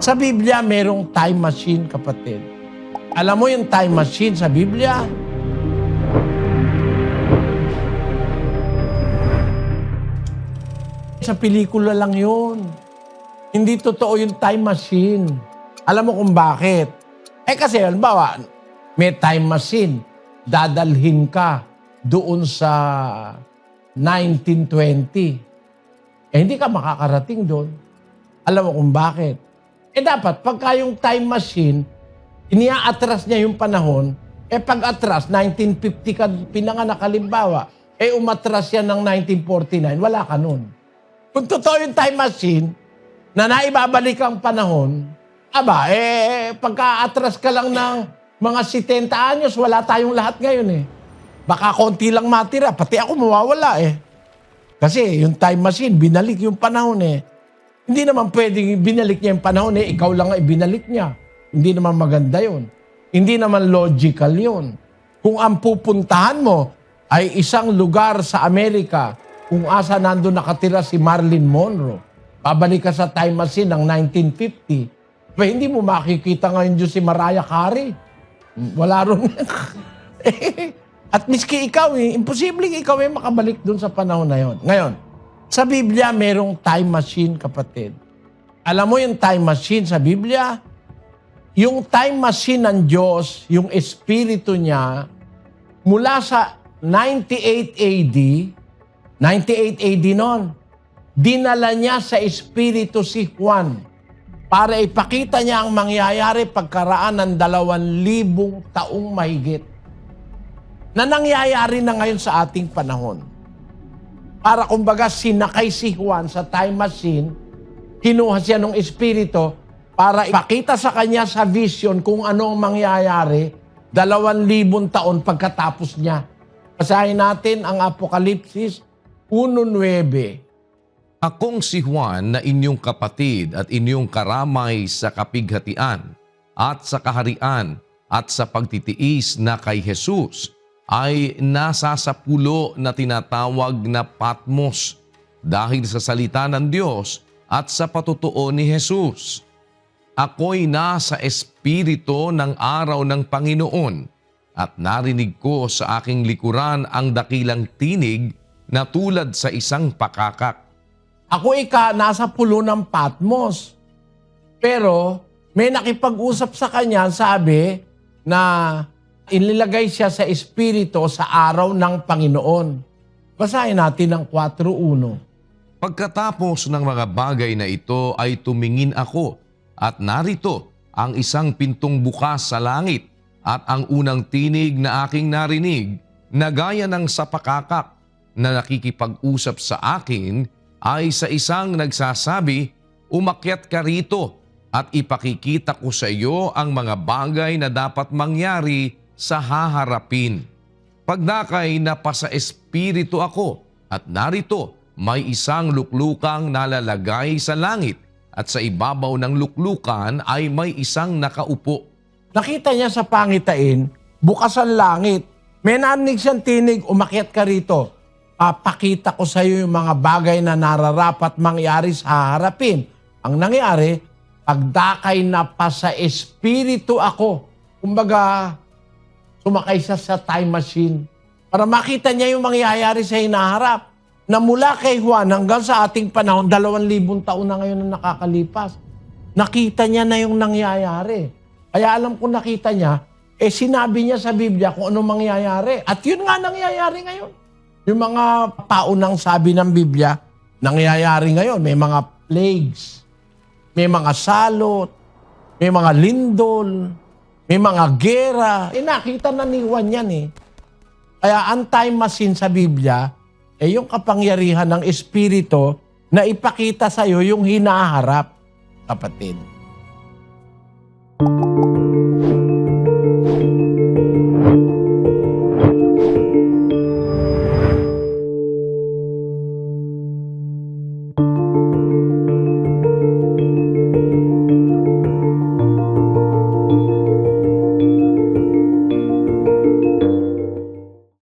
Sa Biblia, merong time machine, kapatid. Alam mo yung time machine sa Biblia? Sa pelikula lang yun. Hindi totoo yung time machine. Alam mo kung bakit? Kasi, halimbawa, may time machine. Dadalhin ka doon sa 1920. Hindi ka makakarating doon. Alam mo kung bakit? Dapat, pagka yung time machine, iniaatras niya yung panahon, pag-atras, 1950 ka pinanganak, halimbawa, umatras yan ng 1949, wala ka nun. Kung totoo yung time machine, na naibabalik ang panahon, pagka-atras ka lang ng mga 70 anyos, wala tayong lahat ngayon Baka konti lang matira, pati ako mawawala Kasi yung time machine, binalik yung panahon Hindi naman pwedeng binalik niya yung panahon ikaw lang ang ibinalik niya. Hindi naman maganda yun. Hindi naman logical yun. Kung ang pupuntahan mo ay isang lugar sa Amerika kung asa nandun nakatira si Marilyn Monroe, babalik ka sa time machine ng 1950, hindi mo makikita ngayon dyan si Mariah Carey. Wala ron. At miski ikaw imposibleng ikaw makabalik dun sa panahon na yun. Ngayon, sa Biblia, merong time machine, kapatid. Alam mo yung time machine sa Biblia? Yung time machine ng Diyos, yung Espiritu niya, mula sa 98 AD, 98 AD noon, dinala niya sa Espiritu si Juan para ipakita niya ang mangyayari pagkaraan ng 2,000 taong mahigit na nangyayari na ngayon sa ating panahon. Para kumbaga sinakay si Juan sa time machine, kinuha siya ng Espiritu para ipakita sa kanya sa vision kung ano ang mangyayari 2,000 taon pagkatapos niya. Basahin natin ang Apokalipsis 1:9. Akong si Juan na inyong kapatid at inyong karamay sa kapighatian at sa kaharian at sa pagtitiis na kay Jesus ay nasa sa pulo na tinatawag na Patmos dahil sa salita ng Diyos at sa patutuo ni Jesus. Ako'y nasa espiritu ng araw ng Panginoon at narinig ko sa aking likuran ang dakilang tinig na tulad sa isang pakakak. Ako nasa pulo ng Patmos. Pero may nakipag-usap sa kanya, sabi na inilagay siya sa espiritu sa araw ng Panginoon. Basahin natin ang 4:1. Pagkatapos ng mga bagay na ito ay tumingin ako at narito ang isang pintong bukas sa langit at ang unang tinig na aking narinig na gaya ng sapakakak na nakikipag-usap sa akin ay sa isang nagsasabi, umakyat ka rito at ipakikita ko sa iyo ang mga bagay na dapat mangyari sa haharapin. Pagdakay napasa espiritu ako at narito may isang luklukang nalalagay sa langit at sa ibabaw ng luklukan ay may isang nakaupo. Nakita niya sa pangitain, bukas ang langit. May narinig siyang tinig, umakyat ka rito. Papakita ko sa iyo yung mga bagay na nararapat mangyari sa haharapin. Ang nangyari, pagdakay napasa espiritu ako. Kumbaga, sumakay siya sa time machine para makita niya yung mangyayari sa hinaharap na mula kay Juan hanggang sa ating panahon, 2,000 taon na ngayon na nakakalipas. Nakita niya na yung nangyayari. Kaya alam ko nakita niya, sinabi niya sa Biblia kung ano mangyayari. At yun nga nangyayari ngayon. Yung mga paunang sabi ng Biblia, nangyayari ngayon. May mga plagues, may mga salot, may mga lindol, may mga gera. Nakita na ni Juan yan Kaya ang time machine sa Biblia, yung kapangyarihan ng Espiritu na ipakita sa iyo yung hinaharap, kapatid.